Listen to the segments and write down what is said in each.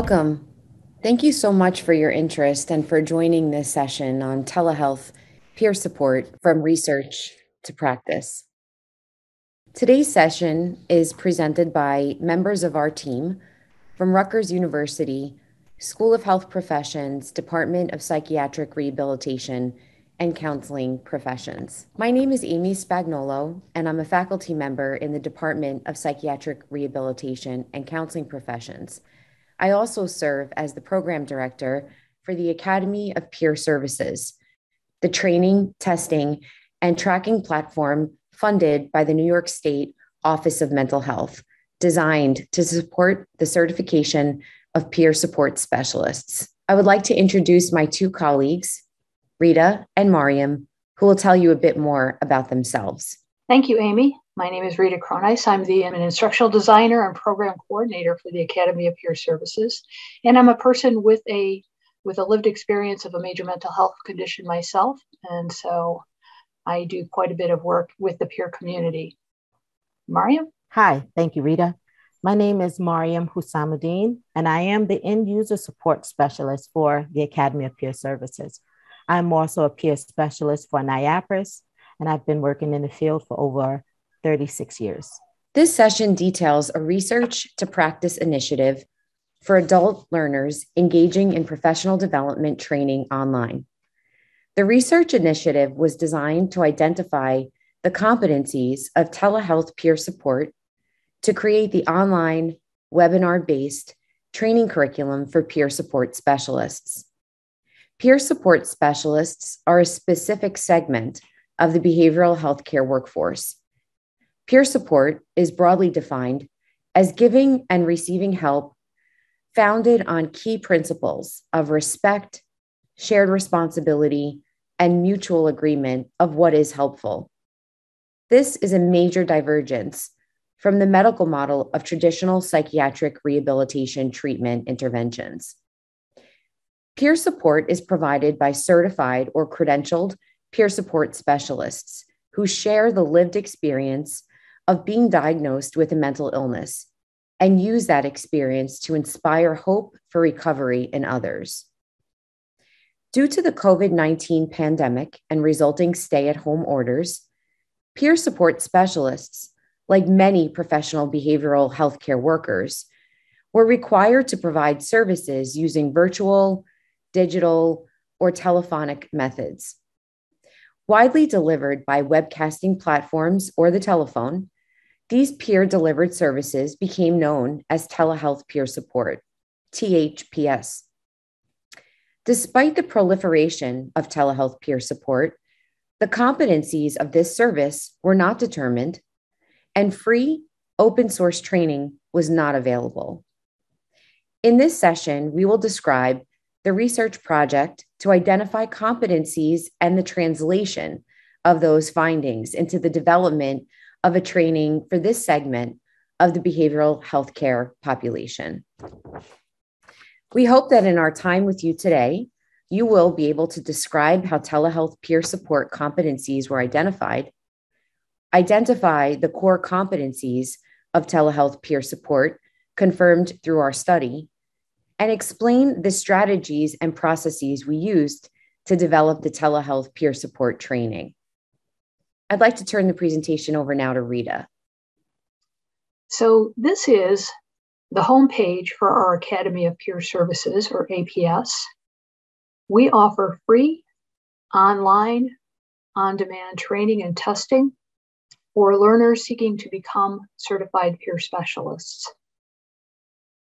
Welcome. Thank you so much for your interest and for joining this session on telehealth peer support from research to practice. Today's session is presented by members of our team from Rutgers University, School of Health Professions, Department of Psychiatric Rehabilitation and Counseling Professions. My name is Amy Spagnolo, and I'm a faculty member in the Department of Psychiatric Rehabilitation and Counseling Professions. I also serve as the program director for the Academy of Peer Services, the training, testing, and tracking platform funded by the New York State Office of Mental Health, designed to support the certification of peer support specialists. I would like to introduce my two colleagues, Rita and Mariam, who will tell you a bit more about themselves. Thank you, Amy. My name is Rita Cronice. I'm an instructional designer and program coordinator for the Academy of Peer Services. And I'm a person with a lived experience of a major mental health condition myself. And so I do quite a bit of work with the peer community. Mariam? Hi, thank you, Rita. My name is Mariam Hussamuddin, and I am the end user support specialist for the Academy of Peer Services. I'm also a peer specialist for NIAPRIS, and I've been working in the field for over 36 years. This session details a research to practice initiative for adult learners engaging in professional development training online. The research initiative was designed to identify the competencies of telehealth peer support to create the online webinar-based training curriculum for peer support specialists. Peer support specialists are a specific segment of the behavioral healthcare workforce. Peer support is broadly defined as giving and receiving help founded on key principles of respect, shared responsibility, and mutual agreement of what is helpful. This is a major divergence from the medical model of traditional psychiatric rehabilitation treatment interventions. Peer support is provided by certified or credentialed peer support specialists who share the lived experience of being diagnosed with a mental illness and use that experience to inspire hope for recovery in others. Due to the COVID-19 pandemic and resulting stay-at-home orders, peer support specialists, like many professional behavioral healthcare workers, were required to provide services using virtual, digital, or telephonic methods. Widely delivered by webcasting platforms or the telephone, these peer-delivered services became known as telehealth peer support, ThPS. Despite the proliferation of telehealth peer support, the competencies of this service were not determined, and free open source training was not available. In this session, we will describe the research project to identify competencies and the translation of those findings into the development of a training for this segment of the behavioral healthcare population. We hope that in our time with you today, you will be able to describe how telehealth peer support competencies were identified, identify the core competencies of telehealth peer support confirmed through our study, and explain the strategies and processes we used to develop the telehealth peer support training. I'd like to turn the presentation over now to Rita. So this is the homepage for our Academy of Peer Services, or APS. We offer free, online, on-demand training and testing for learners seeking to become certified peer specialists.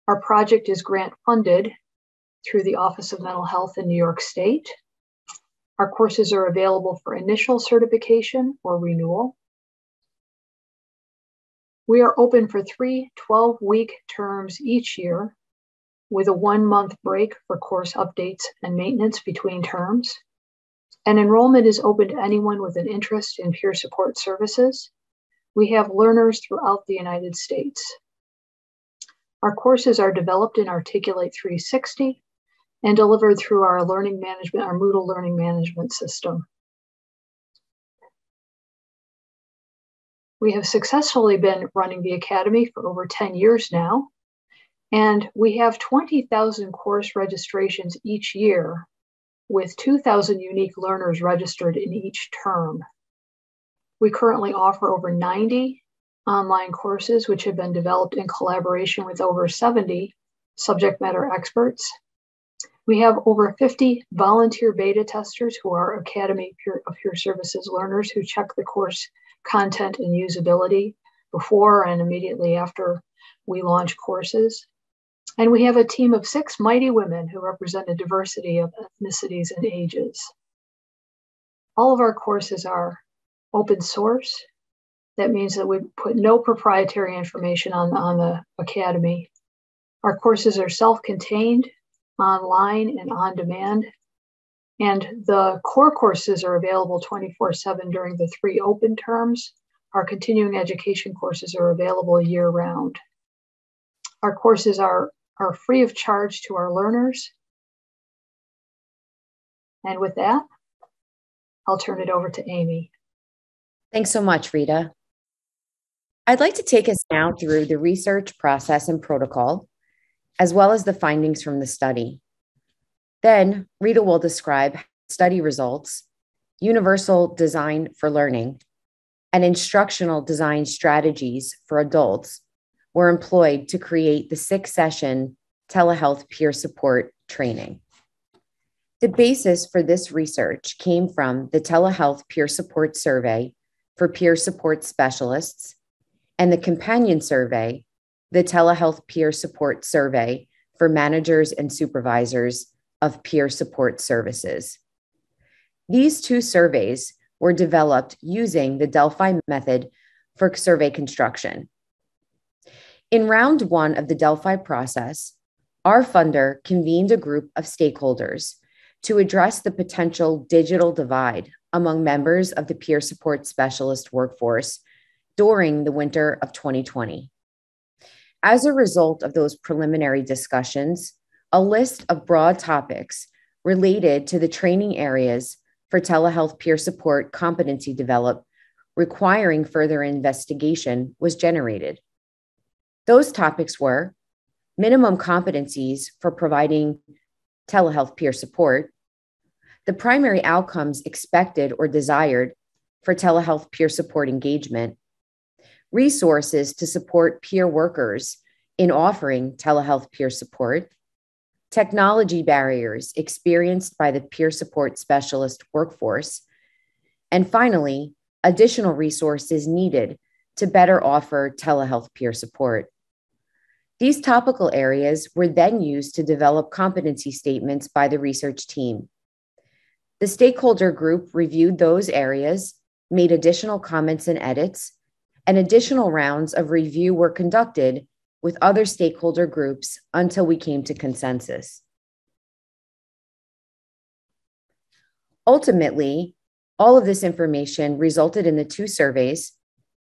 Our project is grant funded through the Office of Mental Health in New York State. Our courses are available for initial certification or renewal. We are open for 3 12-week terms each year, with a 1-month break for course updates and maintenance between terms. And enrollment is open to anyone with an interest in peer support services. We have learners throughout the United States. Our courses are developed in Articulate 360 and delivered through our learning management, our Moodle learning management system. We have successfully been running the Academy for over 10 years now, And we have 20,000 course registrations each year, with 2,000 unique learners registered in each term. We currently offer over 90 online courses, which have been developed in collaboration with over 70 subject matter experts. We have over 50 volunteer beta testers who are Academy of Peer Services learners who check the course content and usability before and immediately after we launch courses. And we have a team of 6 mighty women who represent a diversity of ethnicities and ages. All of our courses are open source. That means that we put no proprietary information on the Academy. Our courses are self-contained, online, and on demand. And the core courses are available 24/7 during the 3 open terms. Our continuing education courses are available year-round. Our courses are free of charge to our learners. And with that, I'll turn it over to Amy. Thanks so much, Rita. I'd like to take us now through the research process and protocol, as well as the findings from the study. Then Rita will describe study results, universal design for learning, and instructional design strategies for adults were employed to create the 6-session telehealth peer support training. The basis for this research came from the Telehealth Peer Support Survey for peer support specialists and the companion survey, the Telehealth Peer Support Survey for managers and supervisors of peer support services. These 2 surveys were developed using the Delphi method for survey construction. In round 1 of the Delphi process, our funder convened a group of stakeholders to address the potential digital divide among members of the peer support specialist workforce during the winter of 2020. As a result of those preliminary discussions, a list of broad topics related to the training areas for telehealth peer support competency development requiring further investigation was generated. Those topics were minimum competencies for providing telehealth peer support, the primary outcomes expected or desired for telehealth peer support engagement, resources to support peer workers in offering telehealth peer support, technology barriers experienced by the peer support specialist workforce, and finally, additional resources needed to better offer telehealth peer support. These topical areas were then used to develop competency statements by the research team. The stakeholder group reviewed those areas, made additional comments and edits, and additional rounds of review were conducted with other stakeholder groups until we came to consensus. Ultimately, all of this information resulted in the 2 surveys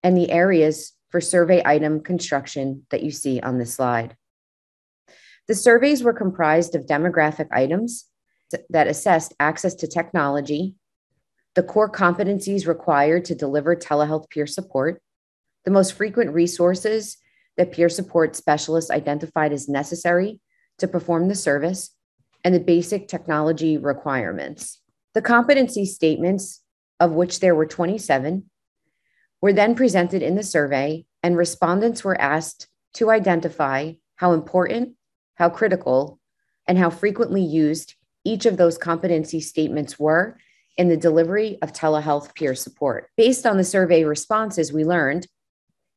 and the areas for survey item construction that you see on this slide. The surveys were comprised of demographic items that assessed access to technology, the core competencies required to deliver telehealth peer support, the most frequent resources that peer support specialists identified as necessary to perform the service, and the basic technology requirements. The competency statements, of which there were 27, were then presented in the survey, and respondents were asked to identify how important, how critical, and how frequently used each of those competency statements were in the delivery of telehealth peer support. Based on the survey responses, we learned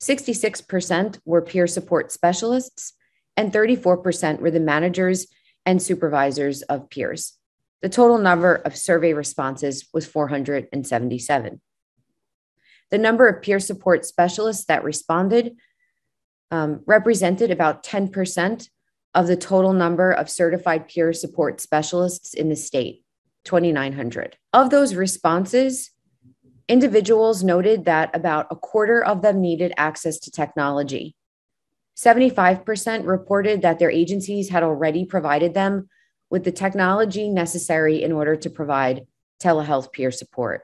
66% were peer support specialists and 34% were the managers and supervisors of peers. The total number of survey responses was 477. The number of peer support specialists that responded represented about 10% of the total number of certified peer support specialists in the state, 2,900. Of those responses, individuals noted that about a quarter of them needed access to technology. 75% reported that their agencies had already provided them with the technology necessary in order to provide telehealth peer support.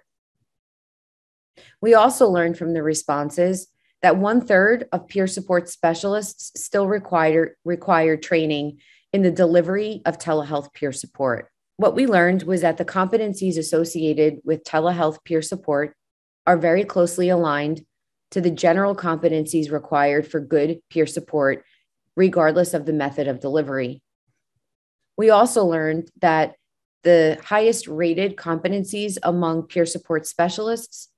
We also learned from the responses that 1/3 of peer support specialists still require training in the delivery of telehealth peer support. What we learned was that the competencies associated with telehealth peer support are very closely aligned to the general competencies required for good peer support, regardless of the method of delivery. We also learned that the highest rated competencies among peer support specialists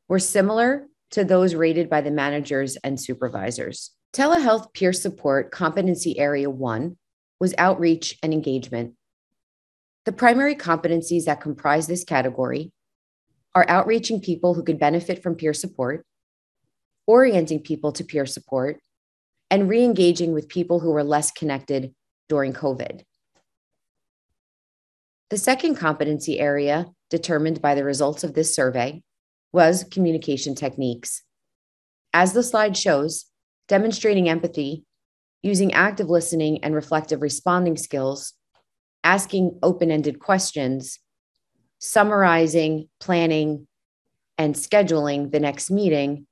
were similar to those rated by the managers and supervisors. Telehealth peer support competency area 1 was outreach and engagement. The primary competencies that comprise this category are outreaching people who could benefit from peer support, orienting people to peer support, and re-engaging with people who were less connected during COVID. The second competency area determined by the results of this survey was communication techniques. As the slide shows, demonstrating empathy, using active listening and reflective responding skills, asking open-ended questions, summarizing, planning, and scheduling the next meeting,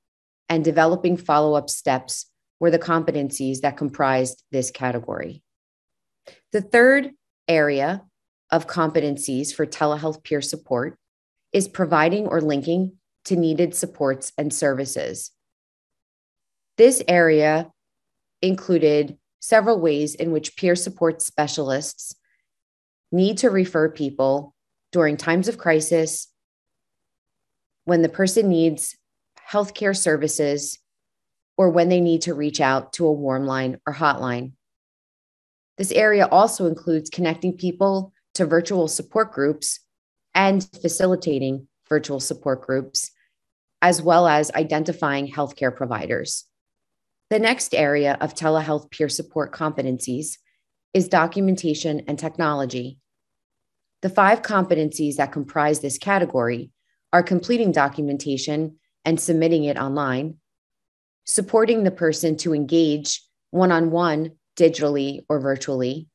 and developing follow-up steps were the competencies that comprised this category. The third area of competencies for telehealth peer support is providing or linking to needed supports and services. This area included several ways in which peer support specialists need to refer people during times of crisis, when the person needs healthcare services, or when they need to reach out to a warm line or hotline. This area also includes connecting people to virtual support groups and facilitating virtual support groups, as well as identifying healthcare providers. The next area of telehealth peer support competencies is documentation and technology. The 5 competencies that comprise this category are completing documentation and submitting it online, supporting the person to engage one-on-one digitally or virtually,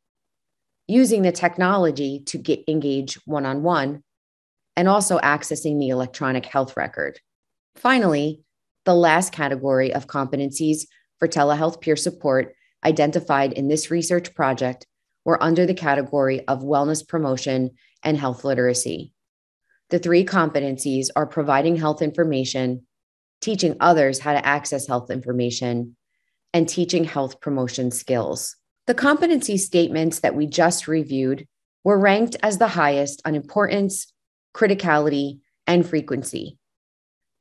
using the technology to engage one-on-one, and also accessing the electronic health record. Finally, the last category of competencies for telehealth peer support identified in this research project were under the category of wellness promotion and health literacy. The 3 competencies are providing health information, teaching others how to access health information, and teaching health promotion skills. The competency statements that we just reviewed were ranked as the highest on importance, criticality, and frequency.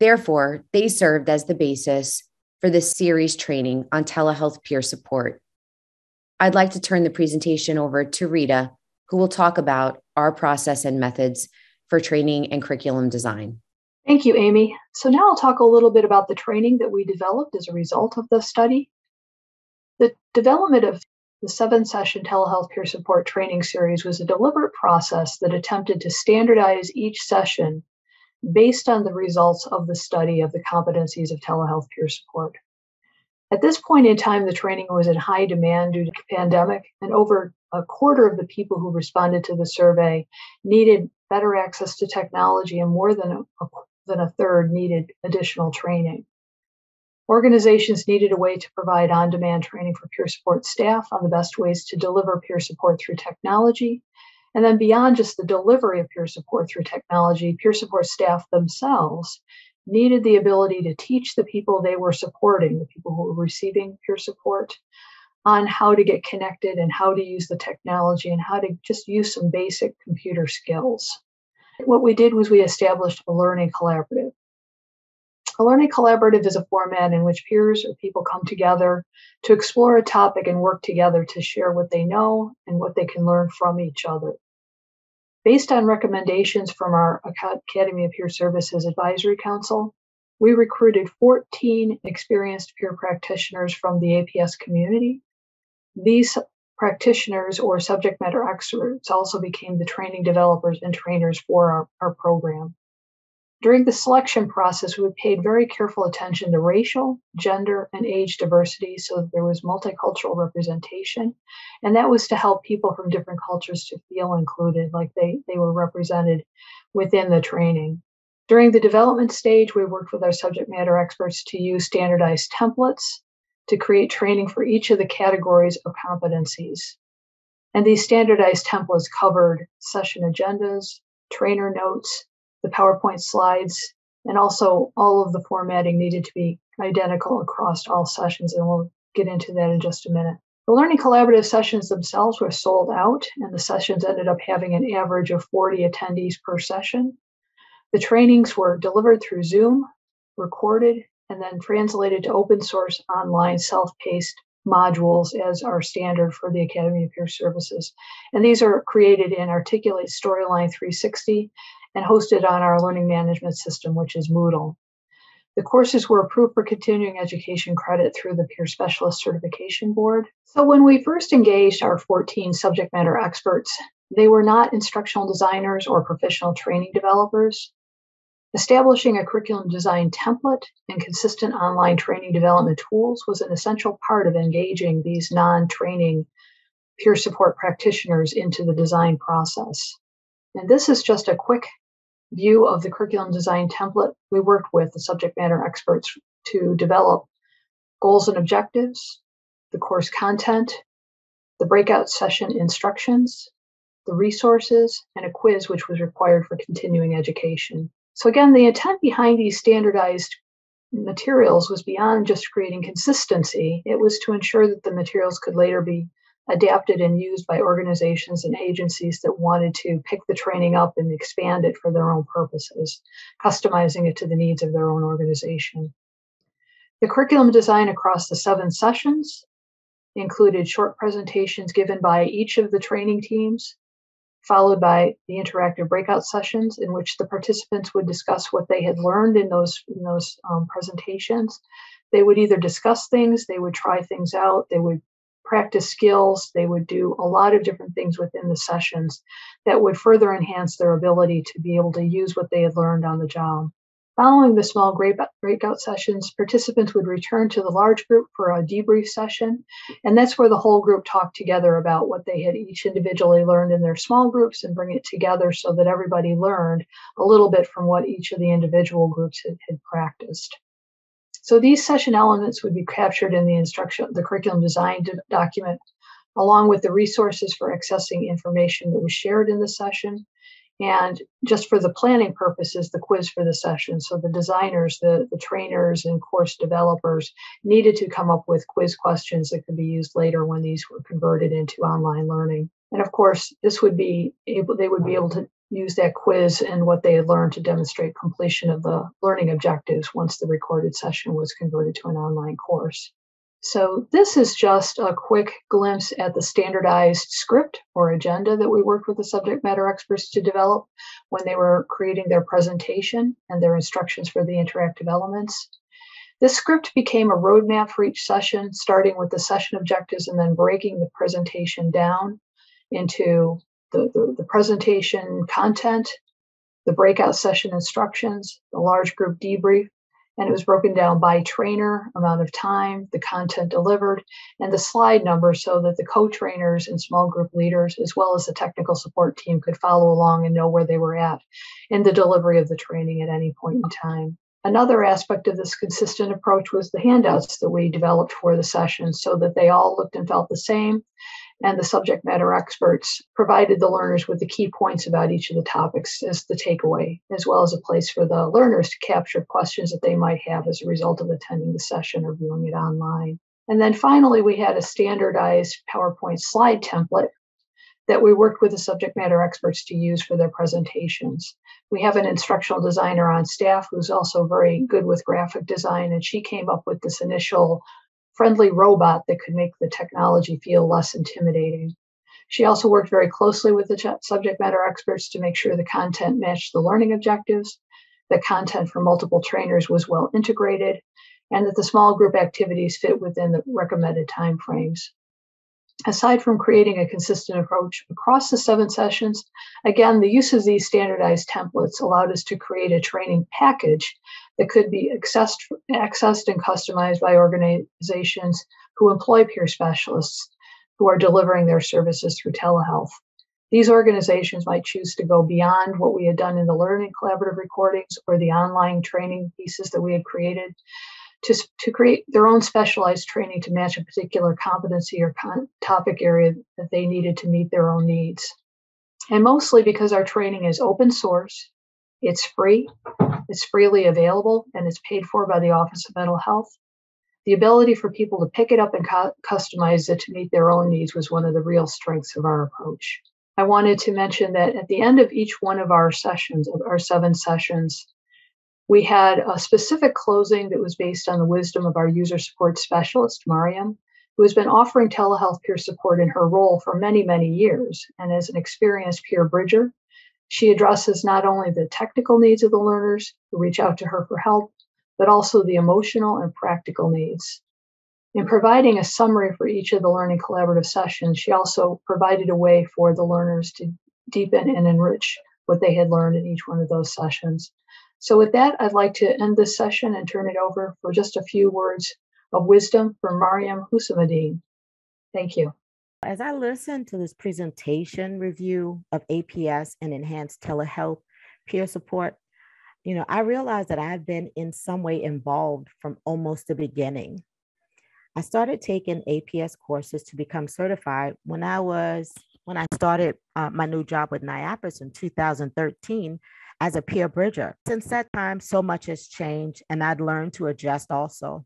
Therefore, they served as the basis for this series training on telehealth peer support. I'd like to turn the presentation over to Rita, who will talk about our process and methods for training and curriculum design. Thank you, Amy. So now I'll talk a little bit about the training that we developed as a result of the study. The development of the 7-session telehealth peer support training series was a deliberate process that attempted to standardize each session based on the results of the study of the competencies of telehealth peer support. At this point in time, the training was in high demand due to the pandemic, and over a quarter of the people who responded to the survey needed better access to technology, and more than a third needed additional training. Organizations needed a way to provide on-demand training for peer support staff on the best ways to deliver peer support through technology. And then beyond just the delivery of peer support through technology, peer support staff themselves needed the ability to teach the people they were supporting, the people who were receiving peer support, on how to get connected and how to use the technology and how to just use some basic computer skills. What we did was we established a learning collaborative. A learning collaborative is a format in which peers or people come together to explore a topic and work together to share what they know and what they can learn from each other. Based on recommendations from our Academy of Peer Services Advisory Council, we recruited 14 experienced peer practitioners from the APS community. These practitioners or subject matter experts also became the training developers and trainers for our program. During the selection process, we paid very careful attention to racial, gender, and age diversity so that there was multicultural representation. And that was to help people from different cultures to feel included, like they were represented within the training. During the development stage, we worked with our subject matter experts to use standardized templates to create training for each of the categories of competencies. And these standardized templates covered session agendas, trainer notes, the PowerPoint slides, and also all of the formatting needed to be identical across all sessions. And we'll get into that in just a minute. The learning collaborative sessions themselves were sold out, and the sessions ended up having an average of 40 attendees per session. The trainings were delivered through Zoom, recorded, and then translated to open source online self-paced modules as our standard for the Academy of Peer Services. And these are created in Articulate Storyline 360 and hosted on our learning management system, which is Moodle. The courses were approved for continuing education credit through the Peer Specialist Certification Board. So when we first engaged our 14 subject matter experts, they were not instructional designers or professional training developers. Establishing a curriculum design template and consistent online training development tools was an essential part of engaging these non-training peer support practitioners into the design process. And this is just a quick view of the curriculum design template. We worked with the subject matter experts to develop goals and objectives, the course content, the breakout session instructions, the resources, and a quiz which was required for continuing education. So again, the intent behind these standardized materials was beyond just creating consistency. It was to ensure that the materials could later be adapted and used by organizations and agencies that wanted to pick the training up and expand it for their own purposes, customizing it to the needs of their own organization. The curriculum design across the 7 sessions included short presentations given by each of the training teams, followed by the interactive breakout sessions in which the participants would discuss what they had learned in those presentations. They would either discuss things, they would try things out, they would practice skills, they would do a lot of different things within the sessions that would further enhance their ability to be able to use what they had learned on the job. Following the small breakout sessions, participants would return to the large group for a debrief session, and that's where the whole group talked together about what they had each individually learned in their small groups and bring it together so that everybody learned a little bit from what each of the individual groups had practiced. So these session elements would be captured in the curriculum design document, along with the resources for accessing information that was shared in the session, and just for the planning purposes, the quiz for the session. So the designers, the trainers, and course developers needed to come up with quiz questions that could be used later when these were converted into online learning. And of course, they would be able to use that quiz and what they had learned to demonstrate completion of the learning objectives once the recorded session was converted to an online course. So this is just a quick glimpse at the standardized script or agenda that we worked with the subject matter experts to develop when they were creating their presentation and their instructions for the interactive elements. This script became a roadmap for each session, starting with the session objectives and then breaking the presentation down into the presentation content, the breakout session instructions, the large group debrief, and it was broken down by trainer, amount of time, the content delivered, and the slide number so that the co-trainers and small group leaders, as well as the technical support team, could follow along and know where they were at in the delivery of the training at any point in time. Another aspect of this consistent approach was the handouts that we developed for the sessions so that they all looked and felt the same, and the subject matter experts provided the learners with the key points about each of the topics as the takeaway, as well as a place for the learners to capture questions that they might have as a result of attending the session or viewing it online. And then finally, we had a standardized PowerPoint slide template that we worked with the subject matter experts to use for their presentations. We have an instructional designer on staff who's also very good with graphic design, and she came up with this initial friendly robot that could make the technology feel less intimidating. She also worked very closely with the subject matter experts to make sure the content matched the learning objectives, the content for multiple trainers was well integrated, and that the small group activities fit within the recommended timeframes. Aside from creating a consistent approach across the 7 sessions, again, the use of these standardized templates allowed us to create a training package that could be accessed and customized by organizations who employ peer specialists who are delivering their services through telehealth. These organizations might choose to go beyond what we had done in the learning collaborative recordings or the online training pieces that we had created to create their own specialized training to match a particular competency or topic area that they needed to meet their own needs. And mostly because our training is open source, it's free, it's freely available, and it's paid for by the Office of Mental Health. The ability for people to pick it up and customize it to meet their own needs was one of the real strengths of our approach. I wanted to mention that at the end of each one of our sessions, of our 7 sessions, we had a specific closing that was based on the wisdom of our user support specialist, Mariam, who has been offering telehealth peer support in her role for many, many years. And as an experienced peer bridger, she addresses not only the technical needs of the learners who reach out to her for help, but also the emotional and practical needs. In providing a summary for each of the learning collaborative sessions, she also provided a way for the learners to deepen and enrich what they had learned in each one of those sessions. So with that, I'd like to end this session and turn it over for just a few words of wisdom from Mariam Hussamuddin. Thank you. As I listened to this presentation review of APS and enhanced telehealth peer support, I realized that I've been in some way involved from almost the beginning. I started taking APS courses to become certified when I started my new job with NIAPRIS in 2013 as a peer bridger. Since that time, so much has changed, and I'd learned to adjust also.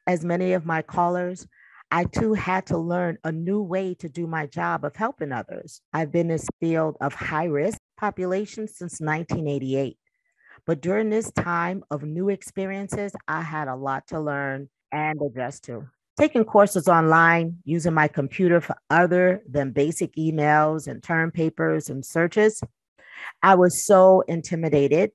As many of my callers, I too had to learn a new way to do my job of helping others. I've been in this field of high-risk populations since 1988. But during this time of new experiences, I had a lot to learn and adjust to. Taking courses online, using my computer for other than basic emails and term papers and searches, I was so intimidated.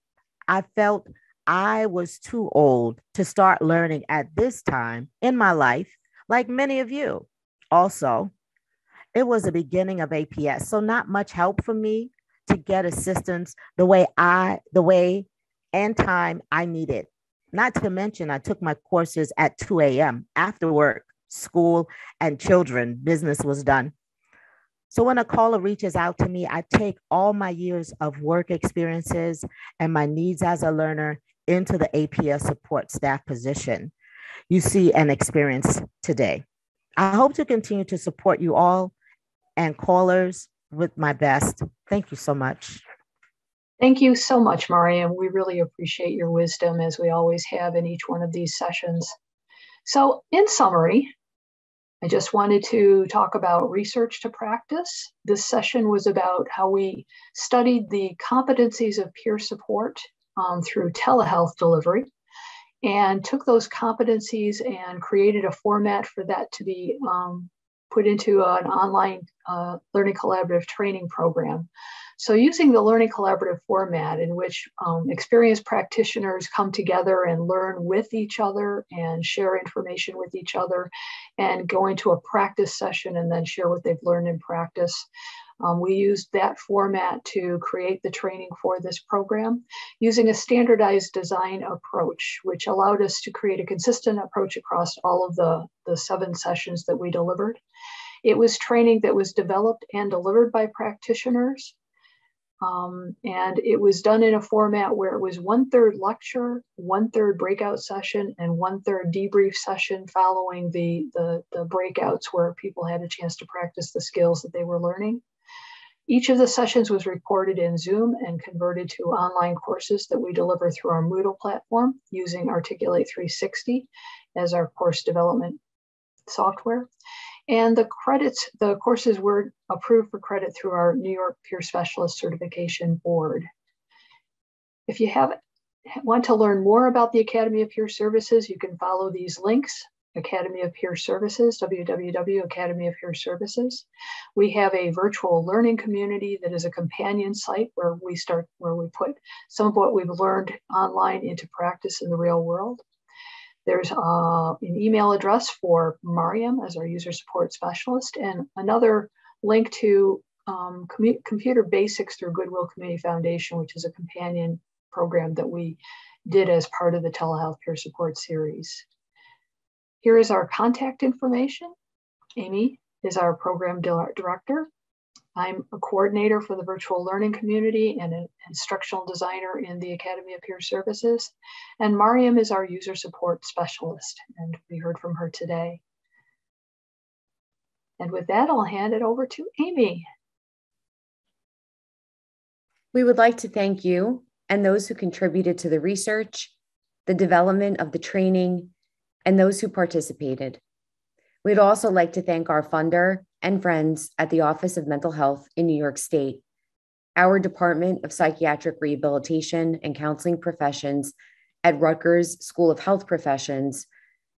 I felt I was too old to start learning at this time in my life, like many of you. Also, it was the beginning of APS, so not much help for me to get assistance the way and time I needed. Not to mention, I took my courses at 2 a.m. after work, school, and children. Business was done. So when a caller reaches out to me, I take all my years of work experiences and my needs as a learner into the APS support staff position you see and experience today. I hope to continue to support you all and callers with my best. Thank you so much. Thank you so much, Mariam. We really appreciate your wisdom, as we always have in each one of these sessions. So in summary, I just wanted to talk about research to practice. This session was about how we studied the competencies of peer support through telehealth delivery, and took those competencies and created a format for that to be put into an online learning collaborative training program. So using the learning collaborative format in which experienced practitioners come together and learn with each other and share information with each other and go into a practice session and then share what they've learned in practice. We used that format to create the training for this program using a standardized design approach, which allowed us to create a consistent approach across all of the 7 sessions that we delivered. It was training that was developed and delivered by practitioners. And it was done in a format where it was 1/3 lecture, 1/3 breakout session, and 1/3 debrief session following the breakouts where people had a chance to practice the skills that they were learning. Each of the sessions was recorded in Zoom and converted to online courses that we deliver through our Moodle platform using Articulate 360 as our course development software. And the courses were approved for credit through our New York Peer Specialist Certification Board. If you want to learn more about the Academy of Peer Services, you can follow these links: Academy of Peer Services, www.academy of Peer Services. We have a virtual learning community that is a companion site where we put some of what we've learned online into practice in the real world. There's an email address for Mariam as our user support specialist, and another link to Computer Basics through Goodwill Community Foundation, which is a companion program that we did as part of the Telehealth Peer Support series. Here is our contact information. Amy is our program director. I'm a coordinator for the virtual learning community and an instructional designer in the Academy of Peer Services. And Mariam is our user support specialist, and we heard from her today. And with that, I'll hand it over to Amy. We would like to thank you and those who contributed to the research, the development of the training, and those who participated. We'd also like to thank our funder and friends at the Office of Mental Health in New York State, our Department of Psychiatric Rehabilitation and Counseling Professions at Rutgers School of Health Professions,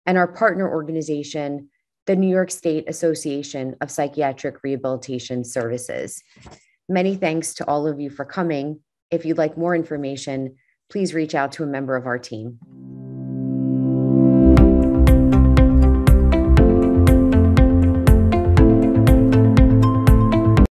and our partner organization, the New York State Association of Psychiatric Rehabilitation Services. Many thanks to all of you for coming. If you'd like more information, please reach out to a member of our team.